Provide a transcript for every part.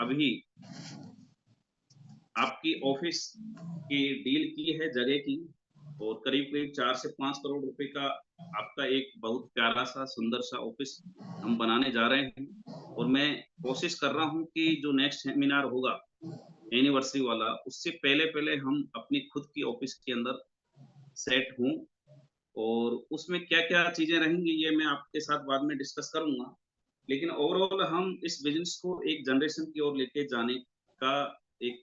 अभी आपकी ऑफिस की डील की है जगह की, और करीब करीब 4 से 5 करोड़ रुपए का आपका एक बहुत प्यारा सा सुंदर सा ऑफिस हम बनाने जा रहे हैं। और मैं कोशिश कर रहा हूँ कि जो नेक्स्ट सेमिनार होगा एनिवर्सरी वाला, उससे पहले पहले हम अपनी खुद की ऑफिस के अंदर सेट हों। और उसमें क्या क्या चीजें रहेंगी ये मैं आपके साथ बाद में डिस्कस करूंगा। लेकिन ओवरऑल हम इस बिजनेस को एक जनरेशन की ओर लेके जाने का एक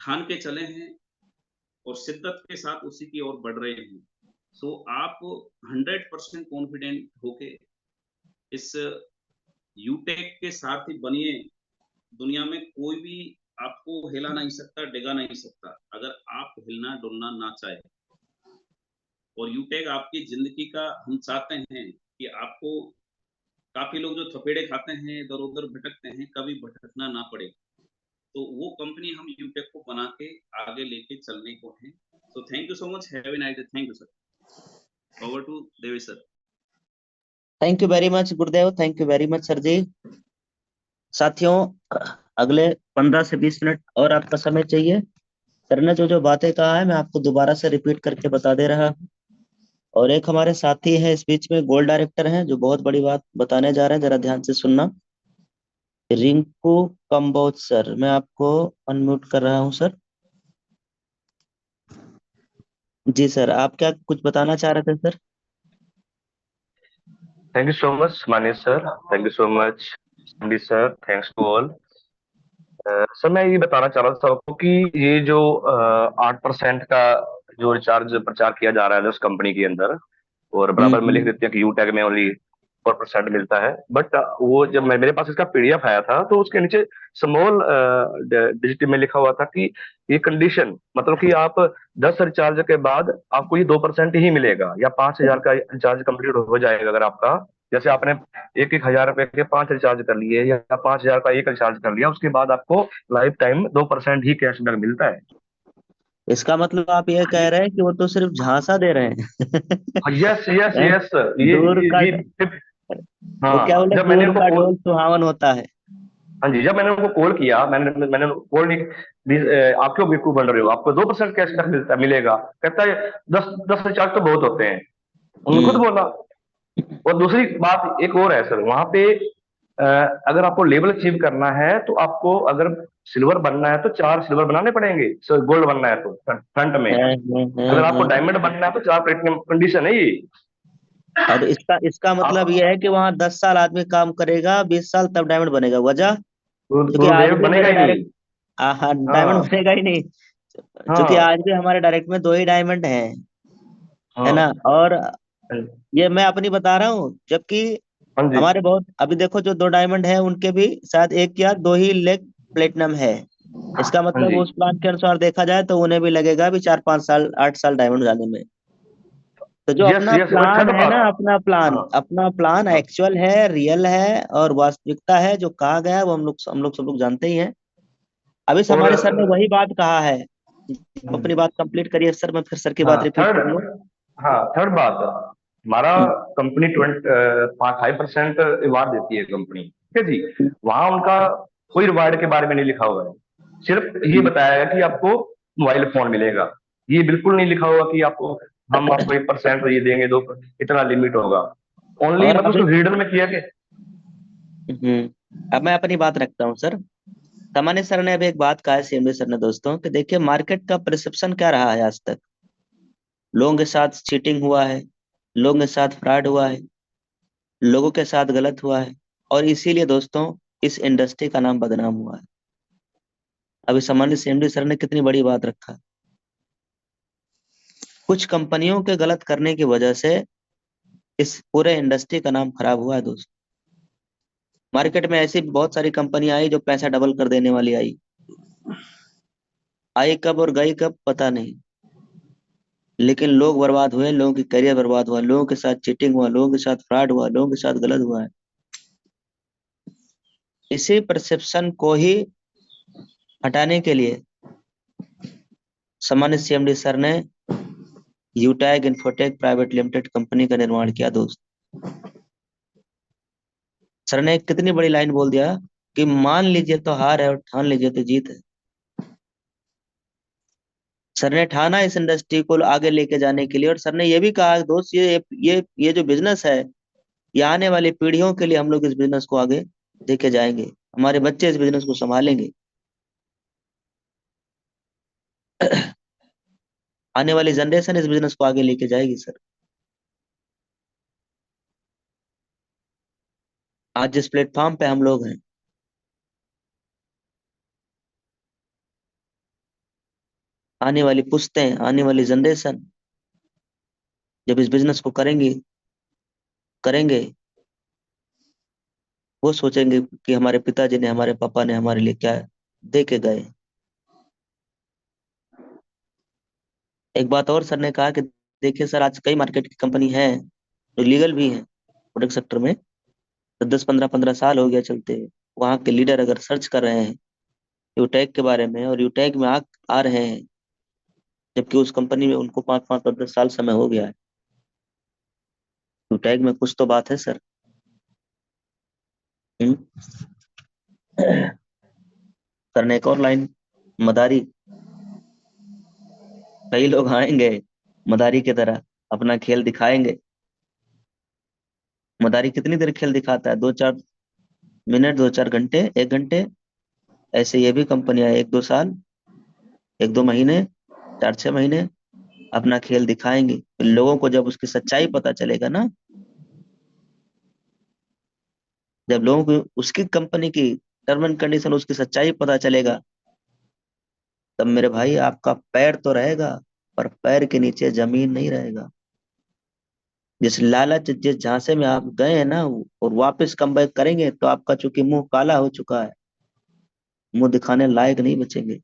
ठान के चले हैं और शिद्दत के साथ उसी की ओर बढ़ रहे हैं। सो आप 100% कॉन्फिडेंट होके इस यूटेक के साथ ही बनिए। दुनिया में कोई भी आपको हिला नहीं सकता, डिगा नहीं सकता, अगर आप हिलना डुलना ना चाहे। और यूटेक आपकी जिंदगी का हम चाहते हैं कि आपको, काफी लोग जो थपेड़े खाते हैं इधर उधर भटकते हैं, कभी भटकना ना पड़े। तो वो कंपनी हम यूटेक को बना के आगे लेके चलने को है। So thank you so much, have a nice day. Thank you sir. Over to Devi sir. Thank you very much Gurudev, thank you very much sir ji. साथियों, अगले 15 से 20 मिनट और आपका समय चाहिए। सर ने जो जो बातें कहा है मैं आपको दोबारा से रिपीट करके बता दे रहा हूँ। और एक हमारे साथी हैं इस बीच में, गोल्ड डायरेक्टर हैं, जो बहुत बड़ी बात बताने जा रहे हैं, जरा ध्यान से सुनना। रिंकू कंबोज सर, मैं आपको अनम्यूट कर रहा हूँ सर। जी सर, आप क्या कुछ बताना चाह रहे थे sir? Thank you so much, Manish sir. Thank you so much, Sandy sir. Thanks to all. Sir मैं ये बताना चाह रहा था आपको कि ये जो 8% का जो रिचार्ज प्रचार किया जा रहा है उस कंपनी के अंदर, और बराबर में लिख हम्म। देते हैं कि यू टैग में ओनली 4% मिलता है। बट वो जब मेरे पास इसका पीडीएफ आया था तो उसके नीचे स्मॉल डिजिट में लिखा हुआ था कि ये कंडीशन, मतलब कि आप 10 रिचार्ज के बाद आपको ये 2% ही मिलेगा, या 5,000 का रिचार्ज कंप्लीट हो जाएगा अगर आपका, जैसे आपने 1,000 रुपए के 5 रिचार्ज कर लिए या 5,000 का एक रिचार्ज कर लिया, उसके बाद आपको लाइफ टाइम 2% ही कैशबैक मिलता है। इसका मतलब आप ये कह रहे हैं कि वो तो सिर्फ झांसा दे रहे हैं। यस यस हैं? यस। दूर का वो क्या हाँ बोले, जब मैंने दूर उनको का कॉल, ढोल सुहावन होता है। हाँ जी, जब मैंने उनको कॉल किया, मैंने मैंने कॉल नहीं, आप क्यों बेवकूफ बन रहे हो, आपको 2% कैशबैक मिलेगा। कहता है 10 रिचार्ज तो बहुत होते हैं, उन्होंने खुद हम्म। बोला। और दूसरी बात एक और है सर, वहां पे अ, अगर आपको लेवल अचीव करना है तो आपको, अगर सिल्वर बनना है तो 4 सिल्वर बनाने पड़ेंगे, सर गोल्ड बनना है तो फ्रंट में, अगर आपको हाँ। डायमंड बनना है तो 4 प्लेटिनम कंडीशन है ये। और इसका इसका मतलब आप ये है कि वहाँ 10 साल आदमी काम करेगा, 20 साल तब डायमंड बनेगा। वजह? क्योंकि आज गुरुदेव भी बनेगा मेरे ही नहीं। डायरेक्ट, हाँ डायमंड हाँ बनेगा ही नहीं। क्योंकि हाँ आज भी हमारे डायरेक्ट में 2 ही डायमंड हैं, है ना? हाँ और ये मैं अपनी बता रहा हूँ, जबकि हाँ जी हमारे बहुत, अभी देखो जो 2 डायमंड है उनके भी शायद 1 या 2 ही लेग प्लेटिनम है। इसका हाँ मतलब जी। उस प्लान के अनुसार देखा जाए तो उन्हें भी लगेगा भी 4 5 साल 8 साल डायमंड जाने में। तो जो यस अपना यस, और प्लान थर्ड है ना, बात। हाँ अपना प्लान हाँ एक्चुअल है, रियल है और वास्तविकता है, जो कहा गया है वो हम लोग सब लोग जानते ही हैं। अभी और हमारे सर ने वही बात कहा है। आप अपनी बात कंप्लीट करिए सर, मैं फिर सर की बात हाँ रिपीट थर्ड, करूंगा। हाँ थर्ड बात, हमारा हम्म। कंपनी 5% रिवार्ड देती है कंपनी, ठीक है जी। वहां उनका कोई रिवार्ड के बारे में नहीं लिखा हुआ है, सिर्फ ये हम्म। बताया गया कि आपको मोबाइल फोन मिलेगा। ये बिल्कुल नहीं लिखा हुआ कि आपको, हम आपको 1% ये देंगे, 2 इतना लिमिट होगा। ओनली और मतलब अभी उसको रीडर में किया गया। अब मैं अपनी बात रखता हूँ सर। सामान्य सर ने अभी एक बात कहा है, सीएमडी सर ने, दोस्तों, कि देखिए मार्केट का परसेप्शन क्या रहा है आज तक। लोगों के साथ चीटिंग हुआ है, लोगों के साथ फ्रॉड हुआ है, लोगों के साथ गलत हुआ है, और इसीलिए दोस्तों इस इंडस्ट्री का नाम बदनाम हुआ है। अभी सामान्य सीएमडी सर ने कितनी बड़ी बात रखा। कुछ कंपनियों के गलत करने की वजह से इस पूरे इंडस्ट्री का नाम खराब हुआ है दोस्तों। मार्केट में ऐसी बहुत सारी कंपनियां आई जो पैसा डबल कर देने वाली आई। आई कब और गई कब पता नहीं, लेकिन लोग बर्बाद हुए, लोगों की करियर बर्बाद हुआ, लोगों के साथ चीटिंग हुआ, लोगों के साथ फ्रॉड हुआ, लोगों के साथ गलत हुआ है। इसी परसेप्शन को ही हटाने के लिए सामान्य सीएमडी सर ने यूटैग इन्फोटेक प्राइवेट लिमिटेड कंपनी का निर्माण किया दोस्त। सर ने कितनी बड़ी लाइन बोल दिया कि मान लीजिए तो हार है और ठान लीजिए तो जीत है। सर ने ठाना इस इंडस्ट्री को आगे लेके जाने के लिए, और सर ने ये भी कहा दोस्त, ये जो बिजनेस है, ये आने वाली पीढ़ियों के लिए हम लोग इस बिजनेस को आगे लेके जाएंगे, हमारे बच्चे इस बिजनेस को संभालेंगे। आने वाली जनरेशन इस बिजनेस को आगे लेके जाएगी सर। आज जिस प्लेटफॉर्म पे हम लोग हैं, आने वाली पुश्तें, आने वाली जनरेशन जब इस बिजनेस को करेंगे, वो सोचेंगे कि हमारे पिताजी ने, हमारे पापा ने हमारे लिए क्या दे के गए। एक बात और सर ने कहा कि देखिए सर, आज कई मार्केट की कंपनी है जो लीगल भी है प्रोडक्ट सेक्टर में, तो 10 15 15 साल हो गया चलते हुए। वहाँ के लीडर अगर सर्च कर रहे हैं यूटैग के बारे में, और यूटैग में आ रहे हैं, जबकि उस कंपनी में उनको 5 5 10 10 साल समय हो गया है। यूटैग में कुछ तो बात है सर। हम्म। सर ने एक और लाइन, मदारी, कई लोग आएंगे मदारी की तरह, अपना खेल दिखाएंगे। मदारी कितनी देर खेल दिखाता है? 2 4 मिनट, 2 4 घंटे, 1 घंटे। ऐसे ये भी कंपनियां 1 2 साल, 1 2 महीने, 4 6 महीने अपना खेल दिखाएंगे। फिर लोगों को जब उसकी सच्चाई पता चलेगा ना, जब लोगों को उसकी कंपनी की टर्म एंड कंडीशन, उसकी सच्चाई पता चलेगा, तब मेरे भाई आपका पैर तो रहेगा, पर पैर के नीचे जमीन नहीं रहेगा। जिस लालच, जिस झांसे में आप गए हैं ना, और वापस कम बैक करेंगे, तो आपका चूंकि मुंह काला हो चुका है, मुंह दिखाने लायक नहीं बचेंगे।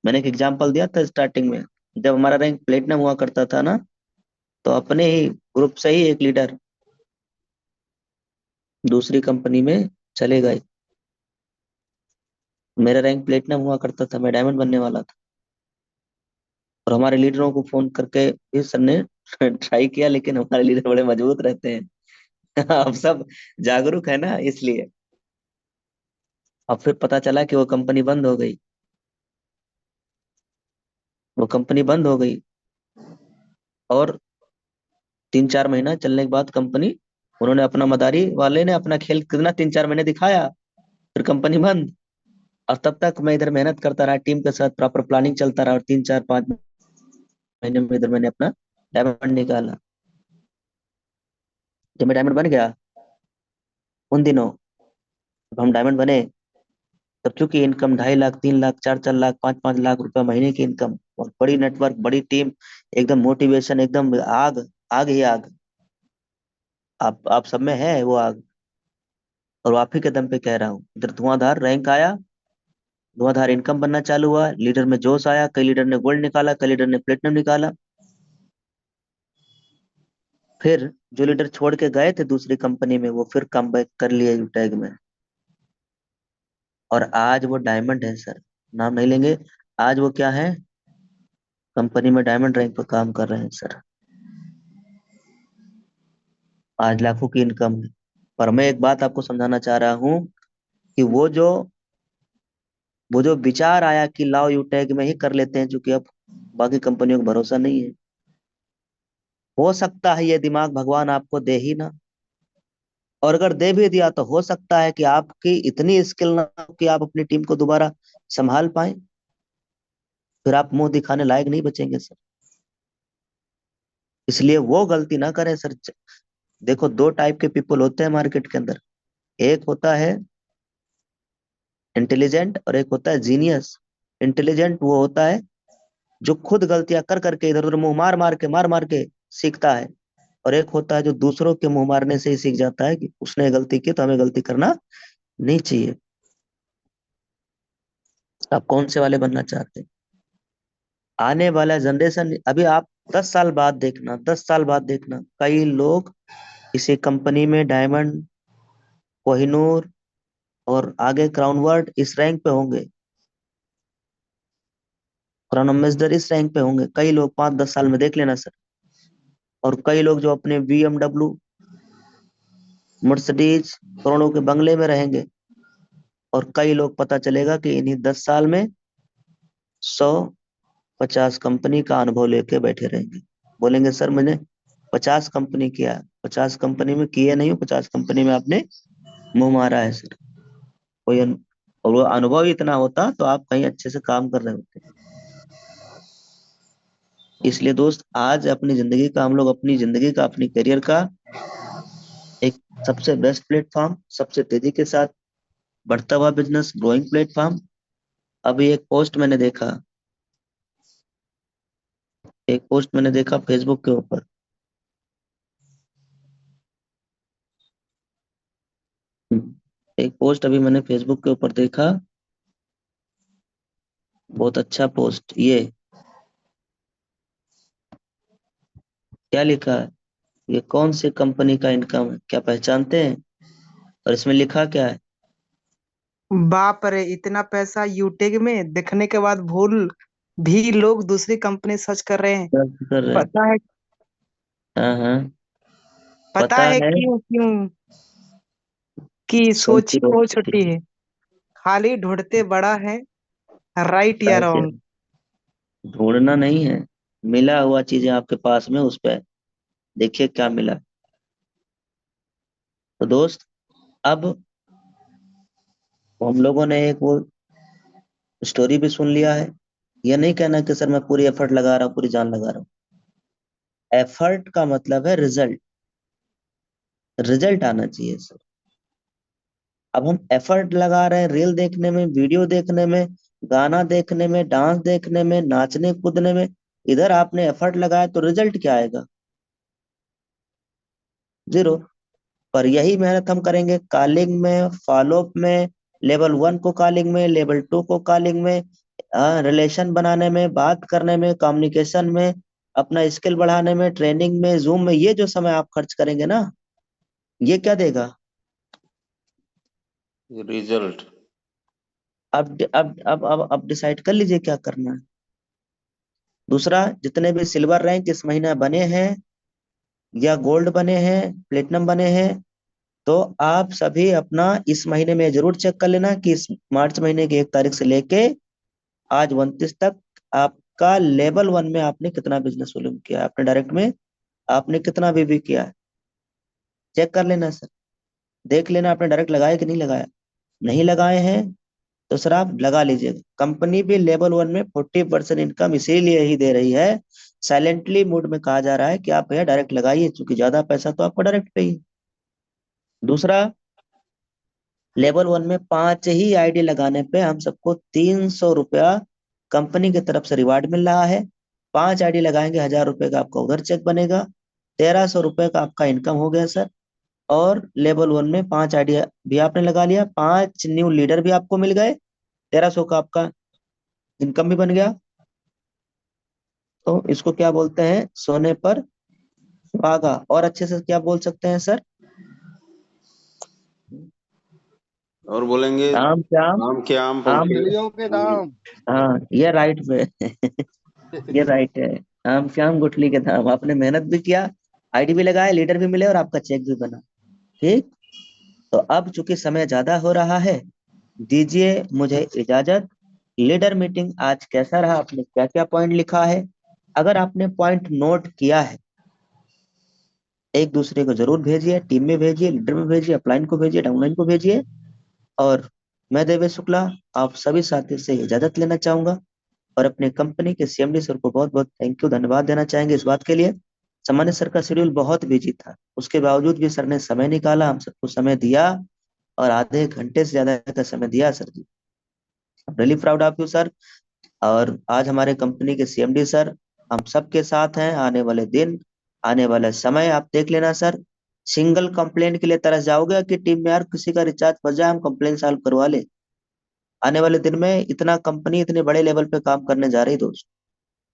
मैंने एक एग्जांपल दिया था स्टार्टिंग में, जब हमारा रैंक प्लेटिनम हुआ करता था ना, तो अपने ही ग्रुप से ही एक लीडर दूसरी कंपनी में चले गए। मेरा रैंक प्लेटिनम हुआ करता था, मैं डायमंड बनने वाला था, और हमारे लीडरों को फोन करके भी सर ने ट्राई किया, लेकिन हमारे लीडर बड़े मजबूत रहते हैं। अब सब जागरूक है ना, इसलिए। अब फिर पता चला कि वो कंपनी बंद हो गई। वो कंपनी बंद हो गई, और 3 4 महीना चलने के बाद कंपनी, उन्होंने अपना, मदारी वाले ने अपना खेल कितना 3 4 महीने दिखाया, फिर कंपनी बंद। और तब तक मैं इधर मेहनत करता रहा, टीम के साथ प्रॉपर प्लानिंग चलता रहा, और 3 4 5 महीने में इधर मैंने अपना डायमंड निकाला। जब मैं डायमंड बन गया उन दिनों, जब हम डायमंड बने, तब चूंकि इनकम 2.5 लाख, 3 लाख, 4 4 लाख, 5 5 लाख रुपए महीने की इनकम, और बड़ी नेटवर्क, बड़ी टीम, एकदम मोटिवेशन, एकदम आग, आग ही आग। आप सब में है वो आग, और आप ही के दम पे कह रहा हूँ। इधर धुआंधार रैंक आया, धुआंधार इनकम बनना चालू हुआ, लीडर में जोश आया, कई लीडर ने गोल्ड निकाला, कई लीडर ने प्लेटिनम निकाला। फिर जो लीडर छोड़ के गए थे दूसरी कंपनी में, वो फिर कम बैक कर लिए यूटैग में, और आज वो डायमंड है सर। नाम नहीं लेंगे। आज वो क्या है, कंपनी में डायमंड रैंक पर काम कर रहे हैं सर। आज लाखों की इनकम है। पर मैं एक बात आपको समझाना चाह रहा हूँ कि वो जो विचार आया कि लाओ यूटैग में ही कर लेते हैं, क्योंकि अब बाकी कंपनियों को भरोसा नहीं है, हो सकता है ये दिमाग भगवान आपको दे ही ना। और अगर दे भी दिया, तो हो सकता है कि आपकी इतनी स्किल ना हो कि आप अपनी टीम को दोबारा संभाल पाए। फिर आप मुंह दिखाने लायक नहीं बचेंगे सर। इसलिए वो गलती ना करें सर। देखो, 2 टाइप के पीपल होते हैं मार्केट के अंदर। एक होता है इंटेलिजेंट, और एक होता है जीनियस। इंटेलिजेंट वो होता है जो खुद गलतियां कर करके, इधर उधर मुंह मार मार के सीखता है। और एक होता है जो दूसरों के मुंह मारने से ही सीख जाता है कि उसने गलती की तो हमें गलती करना नहीं चाहिए। आप कौन से वाले बनना चाहते हैं? आने वाला जनरेशन, अभी आप 10 साल बाद देखना, 10 साल बाद देखना, कई लोग इसी कंपनी में डायमंड, कोहिनूर, और आगे क्राउन वर्ड इस रैंक पे होंगे, क्राउन एम्बेसडर इस रैंक पे होंगे। कई लोग 5 10 साल में देख लेना सर। और कई लोग जो अपने BMW, मर्सिडीज, करोड़ों के बंगले में रहेंगे। और कई लोग पता चलेगा कि इन्हीं 10 साल में 150 कंपनी का अनुभव लेके बैठे रहेंगे। बोलेंगे सर मैंने 50 कंपनी किया, 50 कंपनी में किए नहीं हो, 50 कंपनी में आपने मुंह मारा है सर। और वो अनुभव ही इतना होता तो आप कहीं अच्छे से काम कर रहे होते। इसलिए दोस्त, आज अपनी जिंदगी का हम लोग अपनी करियर का एक सबसे बेस्ट प्लेटफॉर्म, सबसे तेजी के साथ बढ़ता हुआ बिजनेस, ग्रोइंग प्लेटफॉर्म। अभी एक पोस्ट मैंने देखा फेसबुक के ऊपर। एक पोस्ट अभी मैंने फेसबुक के ऊपर देखा, बहुत अच्छा पोस्ट। ये क्या लिखा है, ये कौन सी कंपनी का इनकम है, क्या पहचानते हैं? और इसमें लिखा क्या है? बाप रे, इतना पैसा यूटेक में देखने के बाद भूल भी लोग दूसरी कंपनी सर्च कर रहे हैं। सर्च कर रहे हैं। पता है हाँ हाँ, पता पता है है क्यों क्यों कि कौन सोच सी ही रोड बहुत थी? छोटी है, खाली ढूंढते बड़ा है, राइट या पैसे रॉन्ग। ढूंढना नहीं है, मिला हुआ चीजें आपके पास में, उस पे देखिए क्या मिला। तो दोस्त, अब हम लोगों ने एक वो स्टोरी भी सुन लिया है। ये नहीं कहना कि सर मैं पूरी एफर्ट लगा रहा हूँ, पूरी जान लगा रहा हूँ। एफर्ट का मतलब है रिजल्ट, रिजल्ट आना चाहिए सर। अब हम एफर्ट लगा रहे हैं रील देखने में, वीडियो देखने में, गाना देखने में, डांस देखने में, नाचने कूदने में। इधर आपने एफर्ट लगाया तो रिजल्ट क्या आएगा? जीरो। पर यही मेहनत हम करेंगे कॉलिंग में, फॉलोअप में, लेवल 1 को कॉलिंग में, लेवल 2 को कॉलिंग में, रिलेशन बनाने में, बात करने में, कम्युनिकेशन में, अपना स्किल बढ़ाने में, ट्रेनिंग में, जूम में। ये जो समय आप खर्च करेंगे ना, ये क्या देगा? रिजल्ट। अब डिसाइड कर लीजिए क्या करना है। दूसरा, जितने भी सिल्वर रैंक इस महीना बने हैं, या गोल्ड बने हैं, प्लेटिनम बने हैं, तो आप सभी अपना इस महीने में जरूर चेक कर लेना कि इस मार्च महीने की 1 तारीख से लेके आज 29 तक आपका लेवल 1 में आपने कितना बिजनेस वॉल्यूम किया है, आपने डायरेक्ट में आपने कितना बीबी किया है। चेक कर लेना सर, देख लेना आपने डायरेक्ट लगाया कि नहीं लगाया। नहीं लगाए हैं तो सर आप लगा लीजिएगा। कंपनी भी लेवल 1 में 40% इनकम इसीलिए ही दे रही है, साइलेंटली मोड में कहा जा रहा है कि आप भैया डायरेक्ट लगाइए, क्योंकि ज्यादा पैसा तो आपको डायरेक्ट पे ही। दूसरा, लेवल 1 में 5 ही आईडी लगाने पे हम सबको 300 रुपया कंपनी की तरफ से रिवार्ड मिल रहा है। 5 आईडी लगाएंगे, 1000 रुपए का आपका उधर चेक बनेगा, 1300 रुपए का आपका इनकम हो गया सर। और लेवल 1 में 5 आईडी भी आपने लगा लिया, 5 न्यू लीडर भी आपको मिल गए, 1300 का आपका इनकम भी बन गया। तो इसको क्या बोलते हैं? सोने पर सुहागा। और अच्छे से क्या बोल सकते हैं सर? और बोलेंगे आम के आम, आम के आम आम गुठलियों के दाम। हाँ, ये राइट पे ये राइट है। आम के आम गुठली के दाम। आपने मेहनत भी किया, आईडी भी लगाया, लीडर भी मिले और आपका चेक भी बना। ठीक। तो अब चूंकि समय ज्यादा हो रहा है, दीजिए मुझे इजाजत। लीडर मीटिंग आज कैसा रहा, आपने क्या क्या पॉइंट लिखा है? अगर आपने पॉइंट नोट किया है, एक दूसरे को जरूर भेजिए, टीम में भेजिए, लीडर में भेजिए, अपलाइन को भेजिए, डाउनलाइन को भेजिए। और मैं देवेश शुक्ला आप सभी साथियों से इजाजत लेना चाहूंगा और अपने कंपनी के सीएमडी सर को बहुत बहुत थैंक यू, धन्यवाद देना चाहेंगे इस बात के लिए। सामान्य सर का शेड्यूल बहुत बिजी था, उसके बावजूद भी सर ने समय निकाला, हम सबको समय दिया, और आधे घंटे से ज्यादा का समय दिया sir ji. Really proud of you sir. और आज हमारे कंपनी के सीएमडी सर हम सबके साथ हैं। आने वाले दिन, आने वाले समय आप देख लेना सर। सिंगल कंप्लेंट के लिए तरस जाओगे कि टीम में यार किसी का रिचार्ज फंस जाए, हम कंप्लेंट सॉल्व करवा ले। आने वाले दिन में इतना कंपनी इतने बड़े लेवल पे काम करने जा रही दोस्त,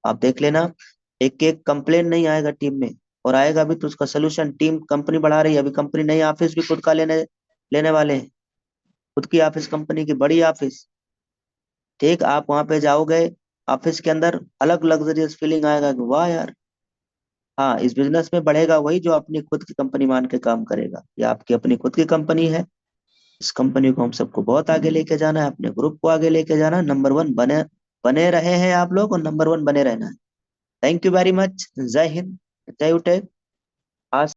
आप देख लेना। एक एक कंप्लेंट नहीं आएगा टीम में, और आएगा भी तो उसका सोल्यूशन टीम कंपनी बढ़ा रही है। अभी कंपनी नई ऑफिस भी खुद का लेने लेने वाले हैं, खुद की ऑफिस, कंपनी की बड़ी ऑफिस। ठीक, आप वहां पे जाओगे, ऑफिस के अंदर अलग लग्जरियस फीलिंग आएगा कि वाह यार, हाँ इस बिजनेस में बढ़ेगा वही जो अपनी खुद की कंपनी मान के काम करेगा। या आपकी अपनी खुद की कंपनी है, इस कंपनी को हम सबको बहुत आगे लेके जाना है, अपने ग्रुप को आगे लेके जाना है, नंबर 1 बने बने रहे हैं आप लोग और नंबर 1 बने रहना है। Thank you very much. जय हिंद, जय उटे। आज